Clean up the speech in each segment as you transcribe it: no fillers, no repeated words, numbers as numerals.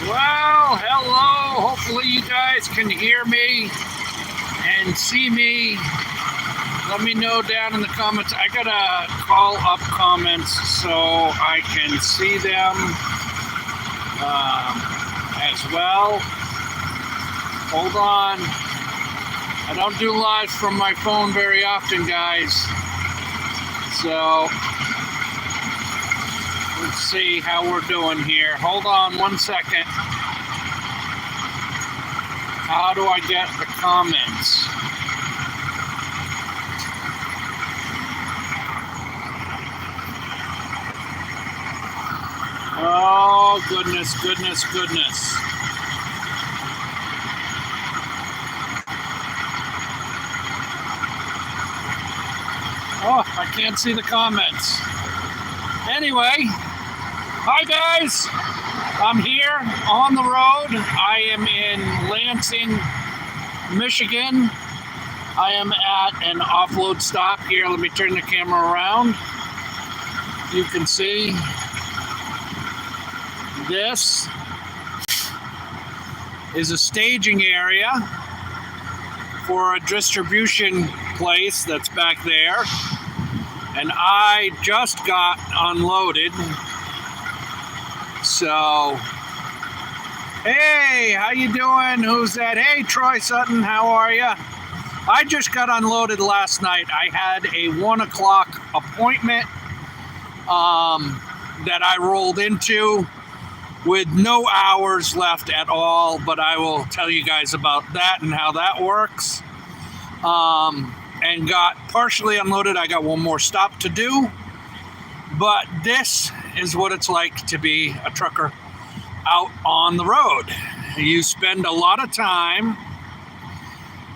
Well, hello. Hopefully you guys can hear me and see me. Let me know down in the comments. I gotta call up comments so I can see them as well. Hold on. I don't do lives from my phone very often, guys. So let's see how we're doing here. Hold on 1 second. How do I get the comments? Oh, goodness. Oh, I can't see the comments. Anyway, hi guys. I'm here on the road. I am in Lansing, Michigan. I am at an offload stop here. Let me turn the camera around. You can see this is a staging area for a distribution place that's back there. And I just got unloaded. So, hey, how you doing? Who's that? Hey, Troy Sutton, how are you? I just got unloaded last night. I had a 1 o'clock appointment that I rolled into with no hours left at all, but I will tell you guys about that and how that works. And got partially unloaded. I got one more stop to do, but this is what it's like to be a trucker out on the road. You spend a lot of time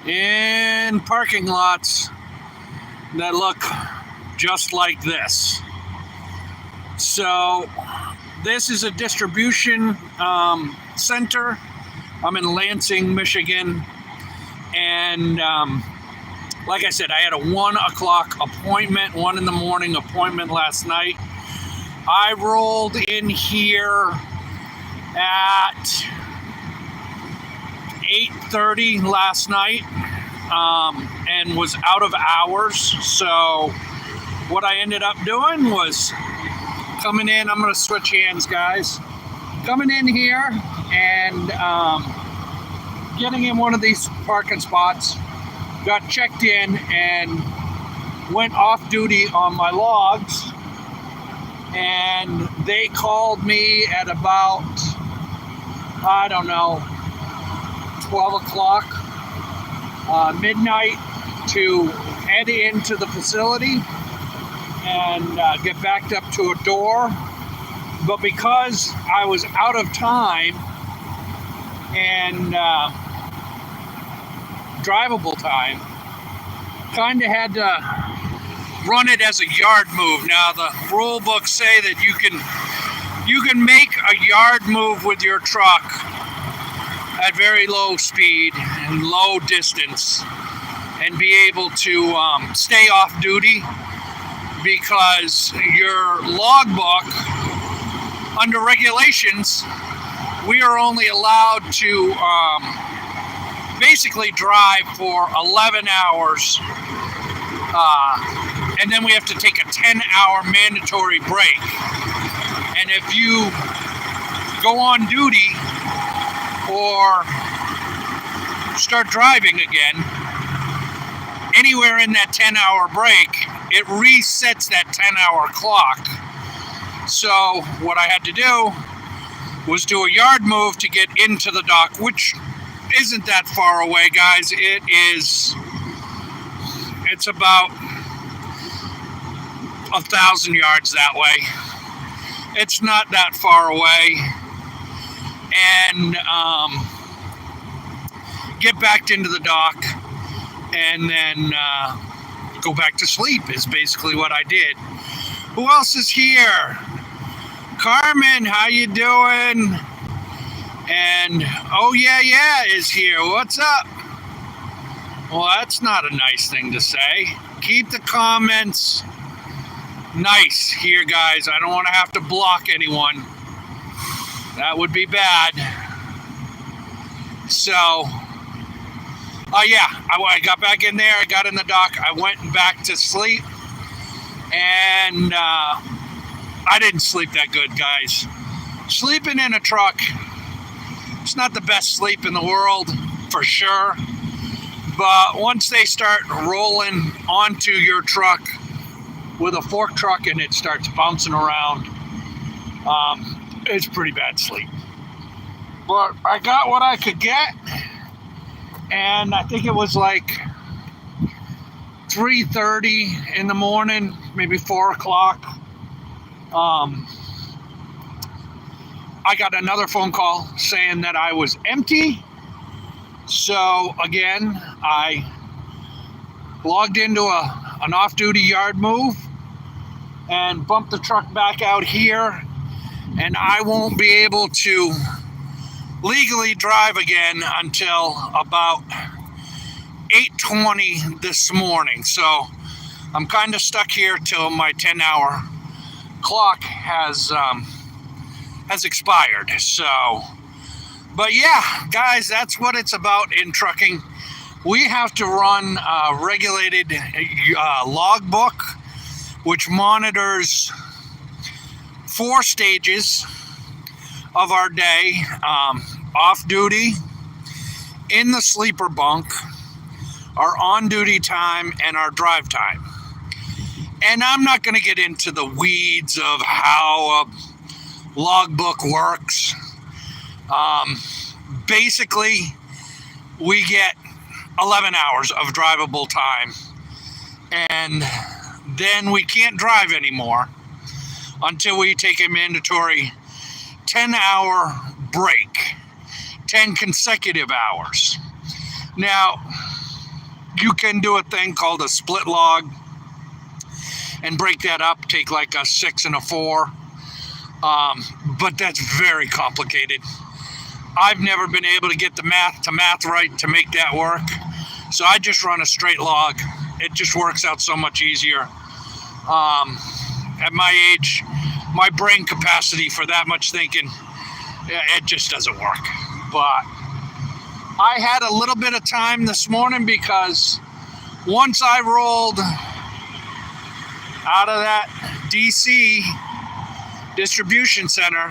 in parking lots that look just like this. So this is a distribution center. I'm in Lansing, Michigan, and like I said, I had a 1 o'clock appointment, 1 in the morning appointment last night. I rolled in here at 8:30 last night and was out of hours. So what I ended up doing was coming in. I'm going to switch hands, guys. Coming in here and getting in one of these parking spots. Got checked in and went off duty on my logs, and they called me at about, I don't know, 12 o'clock, midnight, to head into the facility and get backed up to a door. But because I was out of time and drivable time, kind of had to run it as a yard move. Now the rule books say that you can make a yard move with your truck at very low speed and low distance and be able to stay off duty, because your logbook, under regulations, we are only allowed to basically drive for 11 hours, and then we have to take a 10-hour mandatory break. And if you go on duty or start driving again, anywhere in that 10-hour break, it resets that 10-hour clock. So what I had to do was do a yard move to get into the dock, which isn't that far away, guys. It's about 1,000 yards that way. It's not that far away. And get backed into the dock and then go back to sleep is basically what I did. Who else is here? Carmen, how you doing? And oh yeah is here. What's up? Well, that's not a nice thing to say. Keep the comments nice here, guys. I don't want to have to block anyone. That would be bad. So, yeah, I got back in there. I got in the dock. I went back to sleep. And I didn't sleep that good, guys. Sleeping in a truck, it's not the best sleep in the world, for sure. But once they start rolling onto your truck with a fork truck and it starts bouncing around, it's pretty bad sleep. But I got what I could get, and I think it was like 3:30 in the morning, maybe 4 o'clock. I got another phone call saying that I was empty. So again, I logged into an off-duty yard move and bumped the truck back out here, and I won't be able to legally drive again until about 8:20 this morning. So I'm kind of stuck here till my 10-hour clock has expired. So, but yeah, guys, that's what it's about in trucking. We have to run a regulated logbook, which monitors 4 stages of our day: off duty, in the sleeper bunk, our on-duty time, and our drive time. And I'm not going to get into the weeds of how a logbook works. Basically, we get 11 hours of drivable time, and then we can't drive anymore until we take a mandatory 10-hour break, 10 consecutive hours. Now, you can do a thing called a split log and break that up, take like a 6 and a 4. But that's very complicated. I've never been able to get the math right to make that work. So I just run a straight log. It just works out so much easier. At my age, my brain capacity for that much thinking, it just doesn't work. But I had a little bit of time this morning, because once I rolled out of that DC distribution center,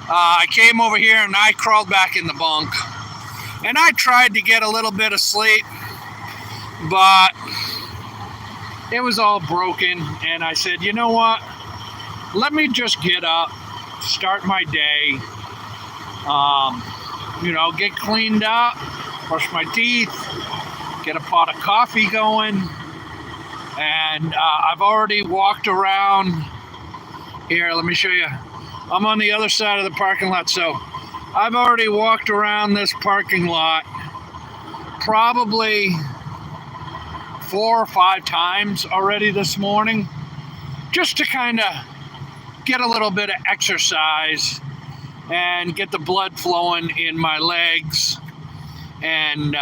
I came over here and I crawled back in the bunk, and I tried to get a little bit of sleep, but it was all broken. And I said, you know what, let me just get up, start my day, get cleaned up, brush my teeth, get a pot of coffee going. And I've already walked around here. Let me show you. I'm on the other side of the parking lot. So I've already walked around this parking lot probably 4 or 5 times already this morning, just to kind of get a little bit of exercise and get the blood flowing in my legs. And,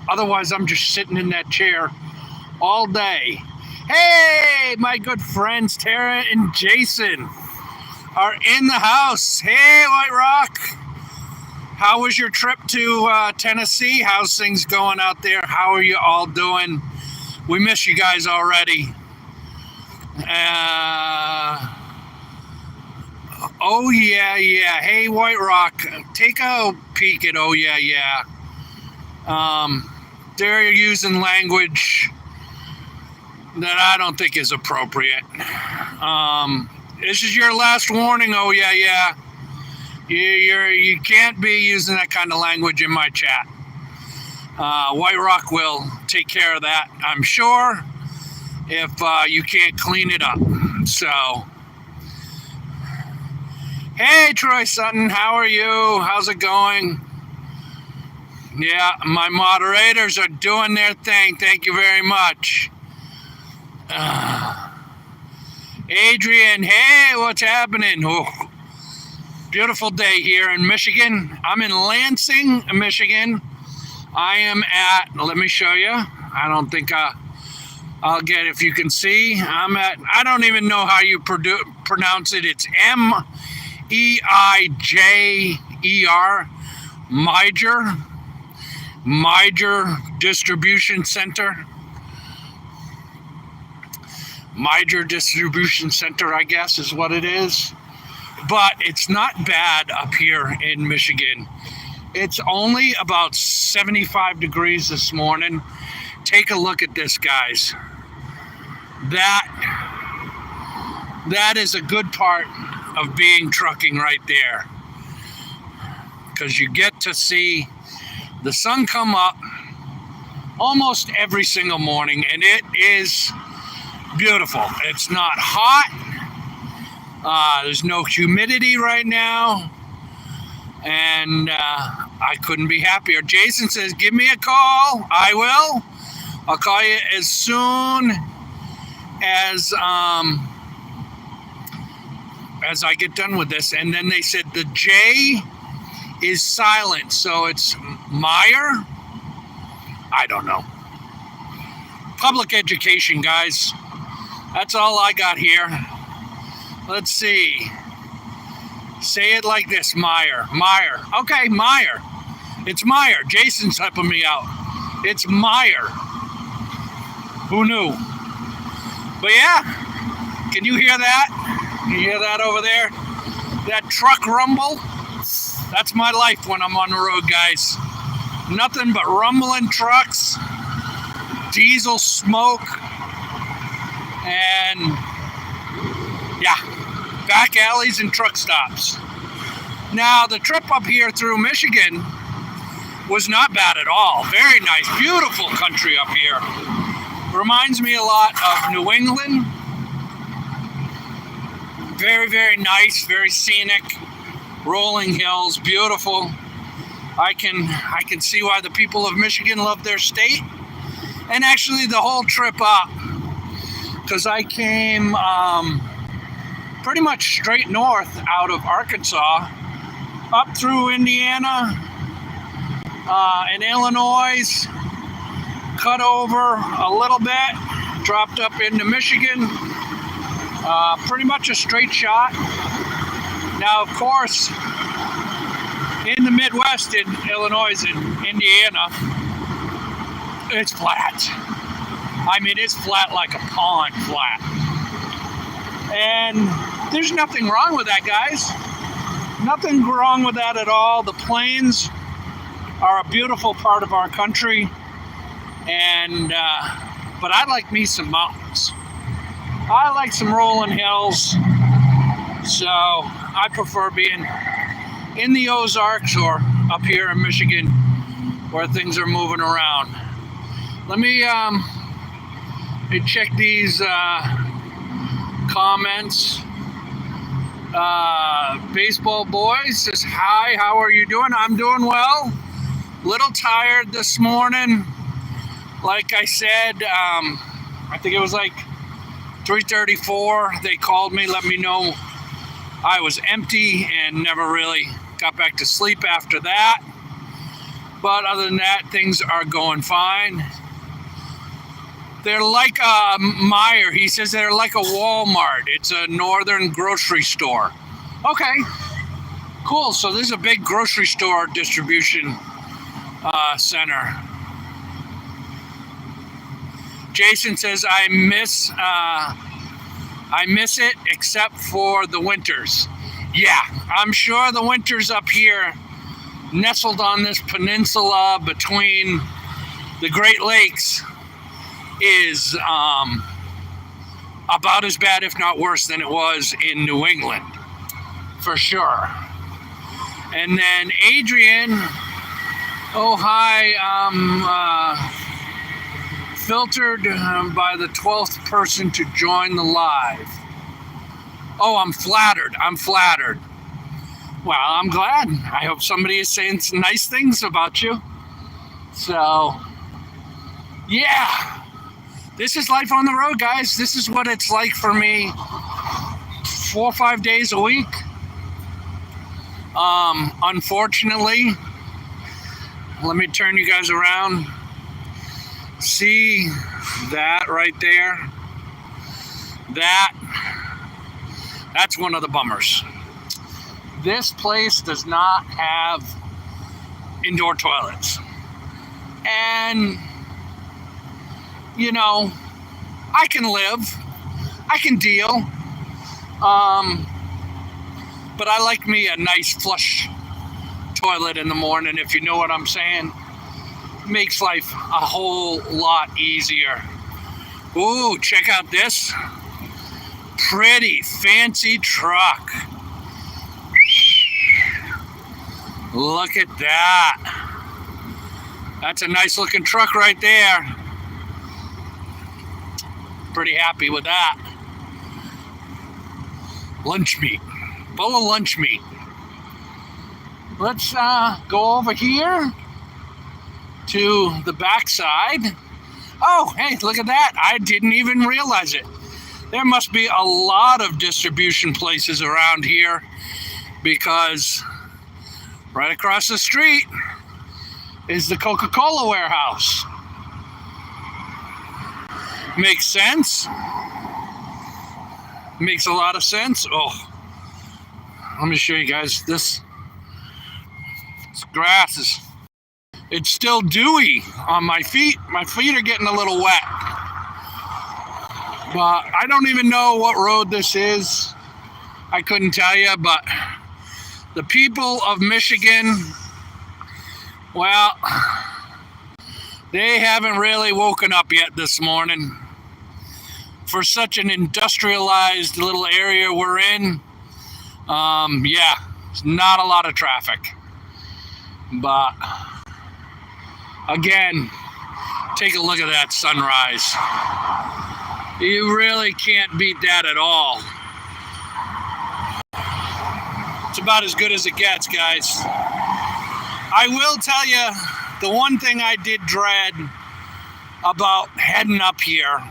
otherwise I'm just sitting in that chair all day. Hey, my good friends Tara and Jason are in the house. Hey, White Rock. How was your trip to Tennessee? How's things going out there? How are you all doing? We miss you guys already. Oh, yeah. Hey, White Rock, take a peek at Oh, yeah. They're using language that I don't think is appropriate. This is your last warning, Oh, yeah. You can't be using that kind of language in my chat. White Rock will take care of that, I'm sure, if you can't clean it up. So, hey, Troy Sutton, how are you? How's it going? Yeah, my moderators are doing their thing. Thank you very much. Adrian, hey, what's happening? Oh, beautiful day here in Michigan. I'm in Lansing, Michigan. I am at, let me show you. I don't think I'll get, if you can see. I'm at, I don't even know how you pronounce it. It's M-I-J-E-R, Mijer Distribution Center. Mijer Distribution Center, I guess, is what it is. But it's not bad up here in Michigan. It's only about 75 degrees this morning. Take a look at this, guys. That is a good part of being trucking right there, because you get to see the sun come up almost every single morning, and it is beautiful. It's not hot. There's no humidity right now, and I couldn't be happier. Jason says, give me a call. I will. I'll call you as soon as I get done with this. And then they said the J is silent, so it's Meyer. I don't know. Public education, guys. That's all I got here. Let's see. Say it like this, Meyer. Meyer. Okay, Meyer. It's Meyer. Jason's helping me out. It's Meyer. Who knew? But yeah, can you hear that? You hear that over there? That truck rumble? That's my life when I'm on the road, guys. Nothing but rumbling trucks, diesel smoke, and yeah, back alleys and truck stops. Now, the trip up here through Michigan was not bad at all. Very nice, beautiful country up here. Reminds me a lot of New England. Very, very nice, very scenic, rolling hills, beautiful. I can see why the people of Michigan love their state. And actually the whole trip up, because I came pretty much straight north out of Arkansas, up through Indiana and Illinois, cut over a little bit, dropped up into Michigan, pretty much a straight shot. Now, of course, in the Midwest, in Illinois and Indiana, it's flat. I mean, it's flat like a pond flat. And there's nothing wrong with that, guys. Nothing wrong with that at all. The plains are a beautiful part of our country. And, but I like me some mountains. I like some rolling hills. So I prefer being in the Ozarks or up here in Michigan where things are moving around. Let me check these comments. Baseball Boy says, hi, how are you doing? I'm doing well. Little tired this morning. Like I said, I think it was like 3:34. They called me, let me know I was empty, and never really got back to sleep after that. But other than that, things are going fine. They're like a Meijer. He says they're like a Walmart. It's a northern grocery store. Okay, cool. So this is a big grocery store distribution center. Jason says, I miss it except for the winters. Yeah, I'm sure the winters up here, nestled on this peninsula between the Great Lakes, is about as bad, if not worse, than it was in New England, for sure. And then Adrian, oh hi, filtered by the 12th person to join the live. Oh, I'm flattered. Well, I'm glad. I hope somebody is saying some nice things about you. So, yeah. This is life on the road, guys. This is what it's like for me 4 or 5 days a week. Unfortunately, let me turn you guys around. See that right there? That's one of the bummers. This place does not have indoor toilets. And, you know, I can live. I can deal. But I like me a nice flush toilet in the morning, if you know what I'm saying. Makes life a whole lot easier. Ooh, check out this pretty fancy truck. Look at that. That's a nice looking truck right there. Pretty happy with that. Lunch meat. Full of lunch meat. Let's go over here to the backside. Oh, hey, look at that. I didn't even realize it. There must be a lot of distribution places around here because right across the street is the Coca-Cola warehouse. Makes sense. Makes a lot of sense. Oh, let me show you guys this grass is, it's still dewy on my feet. My feet are getting a little wet. But I don't even know what road this is. I couldn't tell you, but the people of Michigan, well, they haven't really woken up yet this morning. For such an industrialized little area we're in, yeah, it's not a lot of traffic. But again, take a look at that sunrise. You really can't beat that at all. It's about as good as it gets, guys. I will tell you, the one thing I did dread about heading up here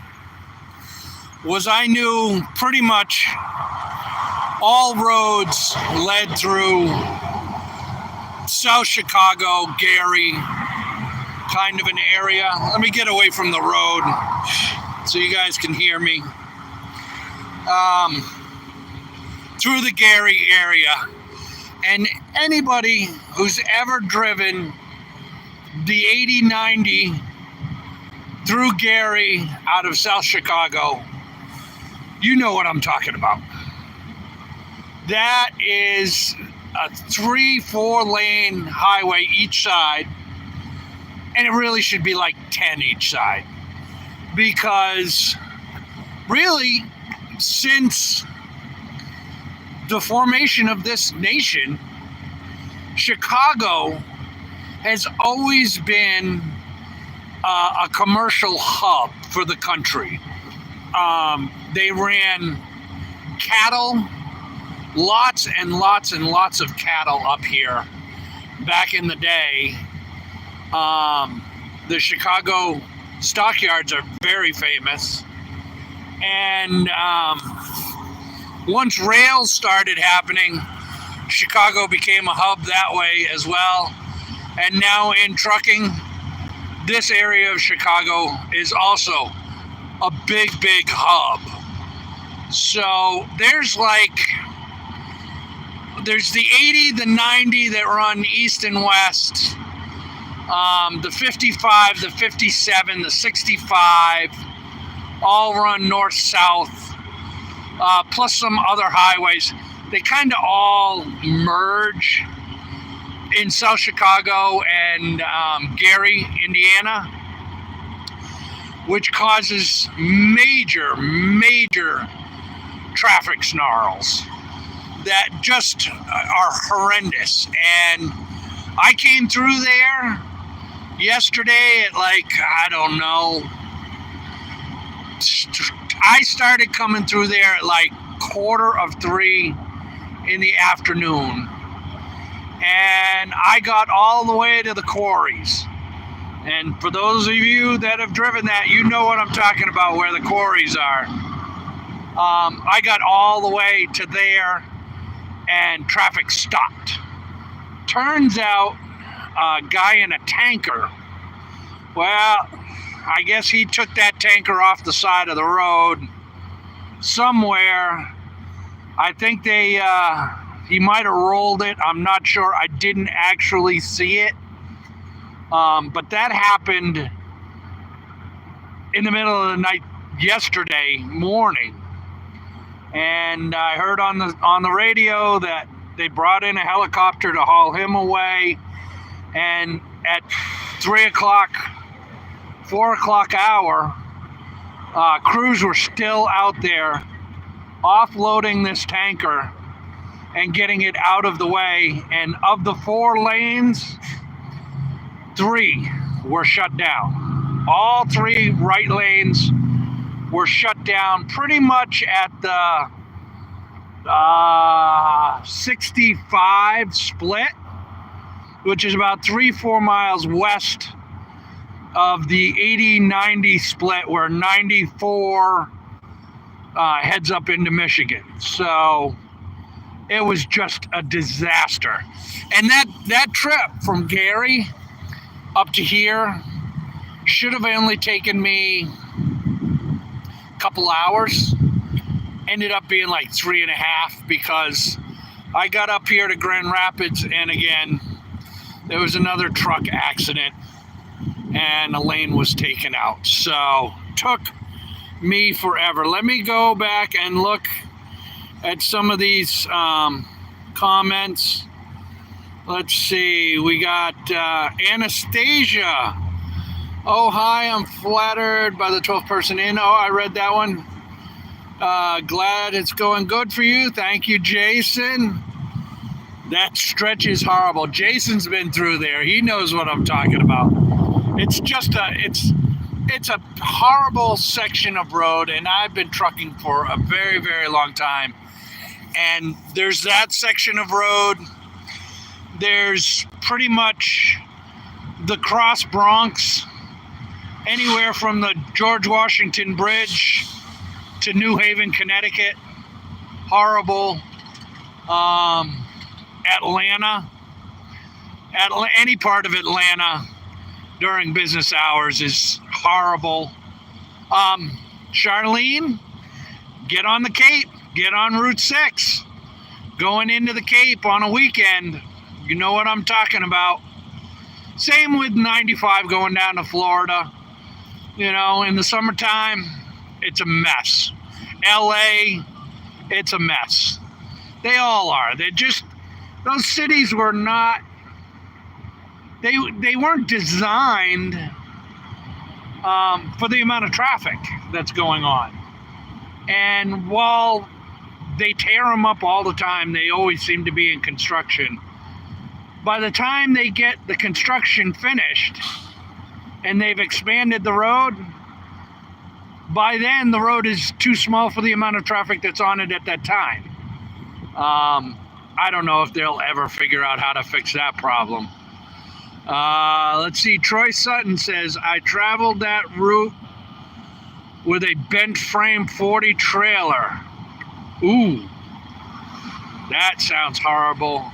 was I knew pretty much all roads led through South Chicago, Gary, kind of an area. Let me get away from the road so you guys can hear me. Through the Gary area. And anybody who's ever driven the 80-90 through Gary out of South Chicago, you know what I'm talking about. That is a 3-4 lane highway each side, and it really should be like 10 each side, because really since the formation of this nation, Chicago has always been a commercial hub for the country. They ran cattle, lots and lots and lots of cattle up here back in the day. The Chicago stockyards are very famous. And once rails started happening, Chicago became a hub that way as well. And now in trucking, this area of Chicago is also a big, big hub. So there's the 80, the 90 that run east and west, the 55, the 57, the 65, all run north-south, plus some other highways. They kind of all merge in South Chicago and Gary, Indiana, which causes major, major traffic snarls that just are horrendous. And I came through there yesterday at I don't know, I started coming through there at 2:45 in the afternoon, and I got all the way to the quarries. And for those of you that have driven that, you know what I'm talking about, where the quarries are. I got all the way to there, and traffic stopped. Turns out a guy in a tanker, well, I guess he took that tanker off the side of the road somewhere. I think they He might have rolled it. I'm not sure. I didn't actually see it. But that happened in the middle of the night yesterday morning. And I heard on the radio that they brought in a helicopter to haul him away. And at 3 o'clock, 4 o'clock hour, crews were still out there offloading this tanker and getting it out of the way. And of the 4 lanes, 3 were shut down. All 3 right lanes were shut down pretty much at the 65 split, which is about 3-4 miles west of the 80-90 split, where 94 heads up into Michigan. So it was just a disaster. And that trip from Gary up to here should have only taken me a couple hours. Ended up being like 3.5, because I got up here to Grand Rapids, and again, there was another truck accident and a lane was taken out. So took me forever. Let me go back and look at some of these comments. Let's see. We got Anastasia. Oh, hi, I'm flattered by the 12th person in. Oh, I read that one. Glad it's going good for you. Thank you, Jason. That stretch is horrible. Jason's been through there. He knows what I'm talking about. It's just it's a horrible section of road, and I've been trucking for a very, very long time. And there's that section of road. There's pretty much the Cross Bronx, anywhere from the George Washington Bridge to New Haven, Connecticut. Horrible. Atlanta. Any part of Atlanta during business hours is horrible. Charlene, get on the Cape. Get on Route 6. Going into the Cape on a weekend. You know what I'm talking about. Same with 95 going down to Florida. You know, in the summertime, it's a mess. LA, it's a mess. They all are. Those cities were not, they weren't designed for the amount of traffic that's going on. And while they tear them up all the time, they always seem to be in construction. By the time they get the construction finished and they've expanded the road, by then the road is too small for the amount of traffic that's on it at that time. I don't know if they'll ever figure out how to fix that problem. Let's see. Troy Sutton says, I traveled that route with a bent frame 40 trailer. Ooh, that sounds horrible.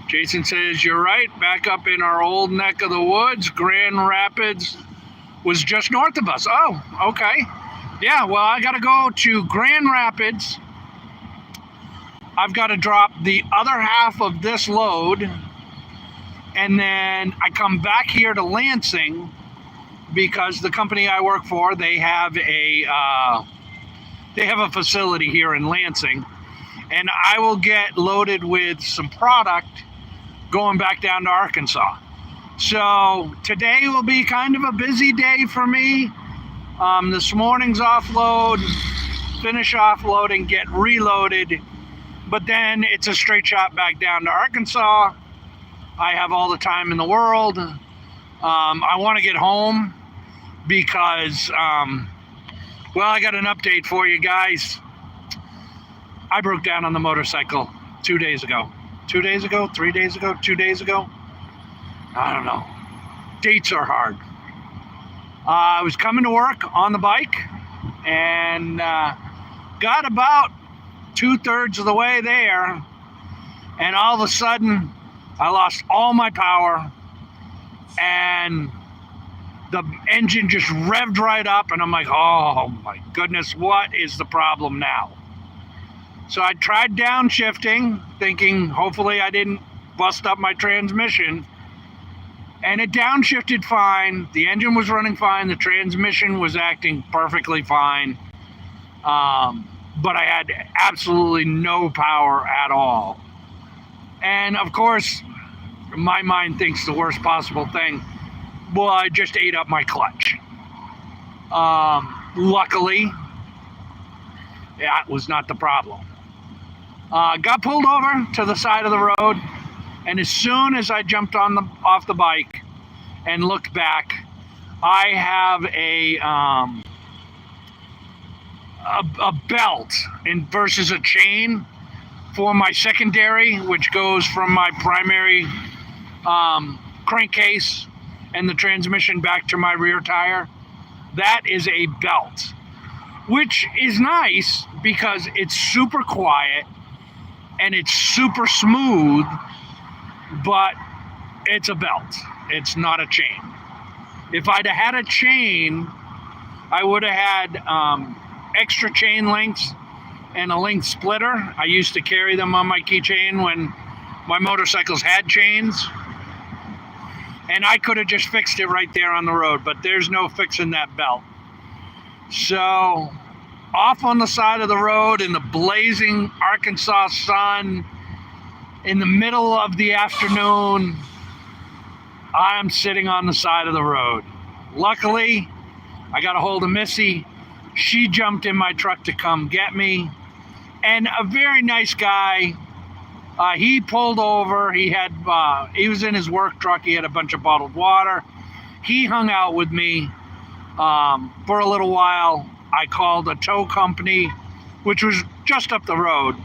Jason says, you're right. Back up in our old neck of the woods, Grand Rapids was just north of us. Oh, okay. Yeah, well, I got to go to Grand Rapids. I've got to drop the other half of this load, and then I come back here to Lansing, because the company I work for, they have a facility here in Lansing, and I will get loaded with some product going back down to Arkansas. So today will be kind of a busy day for me. This morning's offload, finish offloading, get reloaded, but then it's a straight shot back down to Arkansas. I have all the time in the world. I want to get home because, well, I got an update for you guys. I broke down on the motorcycle 2 days ago. 2 days ago, 3 days ago, 2 days ago. I don't know. Dates are hard. I was coming to work on the bike and got about 2/3 of the way there, and all of a sudden I lost all my power and the engine just revved right up, and I'm like, oh my goodness, what is the problem now? So I tried downshifting, thinking hopefully I didn't bust up my transmission. And it downshifted fine. The engine was running fine. The transmission was acting perfectly fine. But I had absolutely no power at all. And of course, my mind thinks the worst possible thing. Well, I just ate up my clutch. Luckily, that was not the problem. Got pulled over to the side of the road, and as soon as I jumped off the bike and looked back, I have a belt versus a chain for my secondary, which goes from my primary crankcase and the transmission back to my rear tire. That is a belt, which is nice because it's super quiet and it's super smooth, but it's a belt. It's not a chain. If I'd have had a chain, I would have had extra chain links and a link splitter. I used to carry them on my keychain when my motorcycles had chains. And I could have just fixed it right there on the road, but there's no fixing that belt. So off on the side of the road in the blazing Arkansas sun, in the middle of the afternoon, I'm sitting on the side of the road. Luckily, I got a hold of Missy. She jumped in my truck to come get me. And a very nice guy, he pulled over. He was in his work truck. He had a bunch of bottled water. He hung out with me for a little while. I called a tow company, which was just up the road.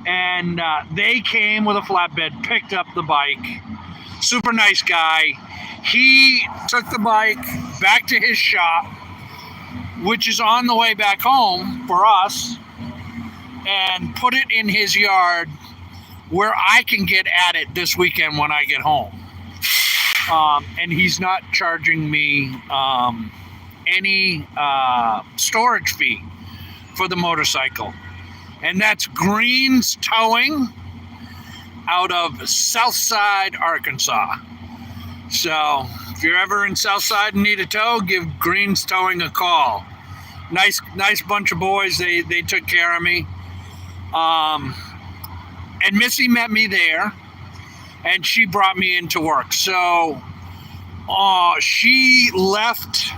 And they came with a flatbed, picked up the bike. Super nice guy. He took the bike back to his shop, which is on the way back home for us, and put it in his yard where I can get at it this weekend when I get home. And he's not charging me any storage fee for the motorcycle. And that's Green's Towing out of Southside, Arkansas. So if you're ever in Southside and need a tow, give Green's Towing a call. Nice bunch of boys. They took care of me. And Missy met me there, and she brought me into work. So she left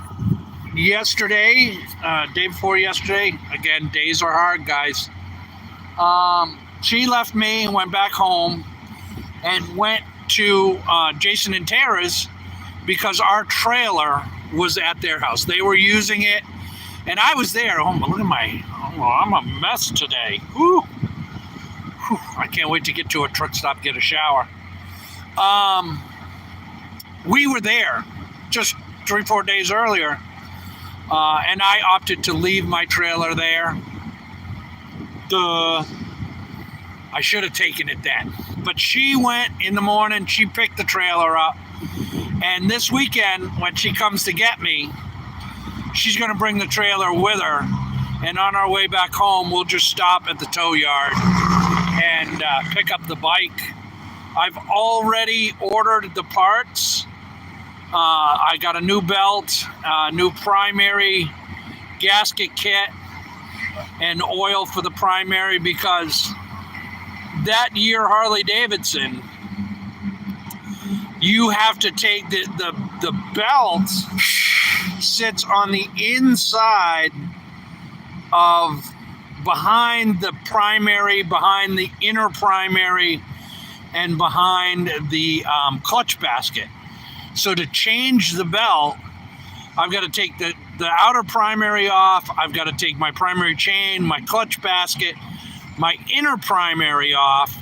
yesterday, day before yesterday. Again, days are hard, guys. She left me and went back home and went to Jason and Tara's because our trailer was at their house. They were using it, and I was there. Oh, look at I'm a mess today. Whew. Whew. I can't wait to get to a truck stop, get a shower. We were there just 3-4 days earlier, and I opted to leave my trailer there. I should have taken it then. But she went in the morning, she picked the trailer up, and this weekend, when she comes to get me, she's going to bring the trailer with her, and on our way back home, we'll just stop at the tow yard and pick up the bike. I've already ordered the parts. I got a new belt, new primary gasket kit, and oil for the primary, because that year Harley Davidson, you have to take the belt sits on the inside of behind the primary, behind the inner primary, and behind the clutch basket. So to change the belt, I've got to take the outer primary off. I've got to take my primary chain, my clutch basket, my inner primary off,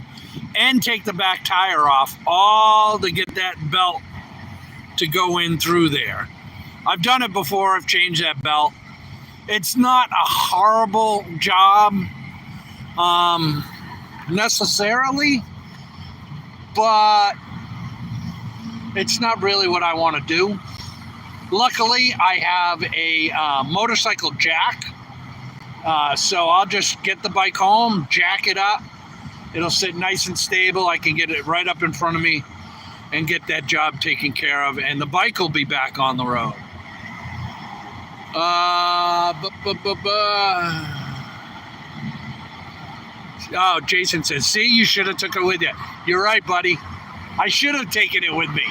and take the back tire off, all to get that belt to go in through there. I've done it before. I've changed that belt. It's not a horrible job necessarily, but it's not really what I want to do. Luckily, I have a motorcycle jack So I'll just get the bike home, jack it up. It'll sit nice and stable. I can get it right up in front of me and get that job taken care of, and the bike will be back on the road. Oh, Jason says, see, you should have took it with you. You're right, buddy. I should have taken it with me.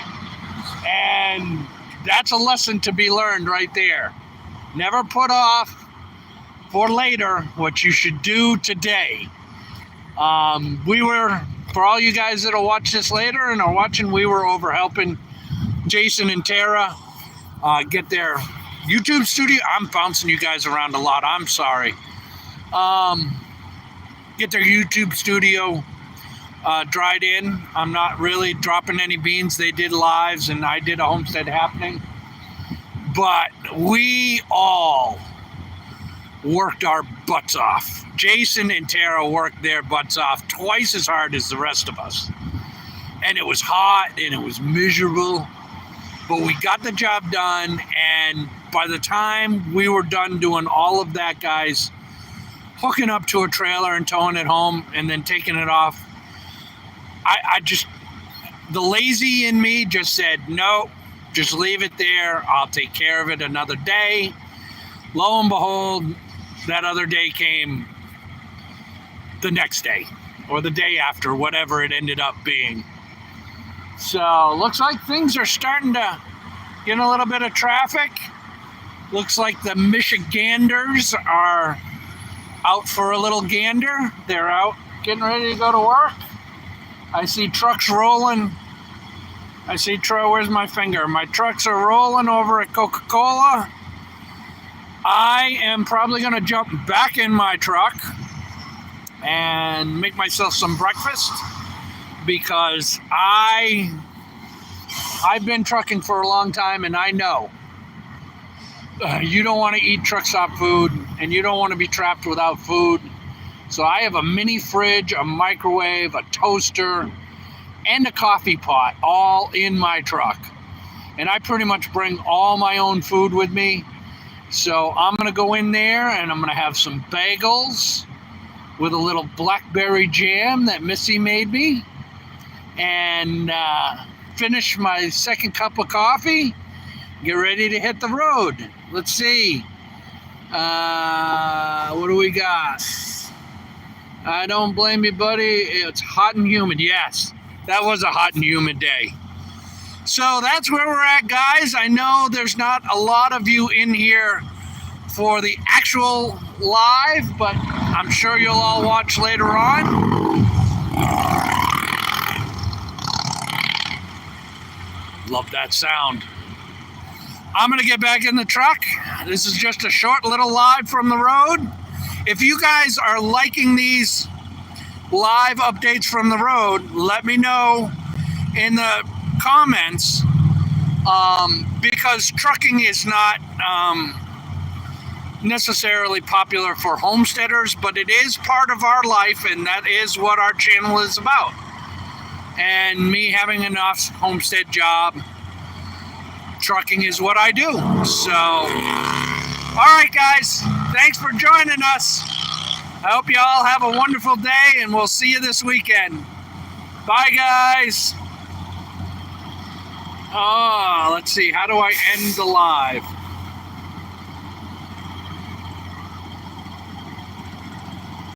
And that's a lesson to be learned right there. Never put off for later what you should do today. We were, for all you guys that'll watch this later and are watching, we were over helping Jason and Tara get their YouTube studio. I'm bouncing you guys around a lot. I'm sorry. Get their YouTube studio dried in. I'm not really dropping any beans. They did lives and I did a homestead happening. But we all worked our butts off. Jason and Tara worked their butts off twice as hard as the rest of us. And it was hot and it was miserable. But we got the job done, and by the time we were done doing all of that, guys, hooking up to a trailer and towing it home and then taking it off, I just, the lazy in me just said, no, just leave it there. I'll take care of it another day. Lo and behold, that other day came the next day or the day after, whatever it ended up being. So looks like things are starting to get a little bit of traffic. Looks like the Michiganders are out for a little gander. They're out getting ready to go to work. I see trucks rolling. Where's my finger? My trucks are rolling over at Coca-Cola. I am probably going to jump back in my truck and make myself some breakfast, because I've been trucking for a long time, and I know you don't want to eat truck stop food, and you don't want to be trapped without food. So I have a mini fridge, a microwave, a toaster, and a coffee pot all in my truck. And I pretty much bring all my own food with me. So I'm going to go in there and I'm going to have some bagels with a little blackberry jam that Missy made me, and finish my second cup of coffee, get ready to hit the road. Let's see. What do we got? I don't blame you, buddy. It's hot and humid. Yes, that was a hot and humid day. So that's where we're at, guys. I know there's not a lot of you in here for the actual live, but I'm sure you'll all watch later on. Love that sound. I'm going to get back in the truck. This is just a short little live from the road. If you guys are liking these live updates from the road, let me know in the comments, because trucking is not necessarily popular for homesteaders, but it is part of our life, and that is what our channel is about. And me having enough homestead job, trucking is what I do. So, all right, guys, thanks for joining us. I hope you all have a wonderful day, and we'll see you this weekend. Bye, guys. Oh, let's see. How do I end the live?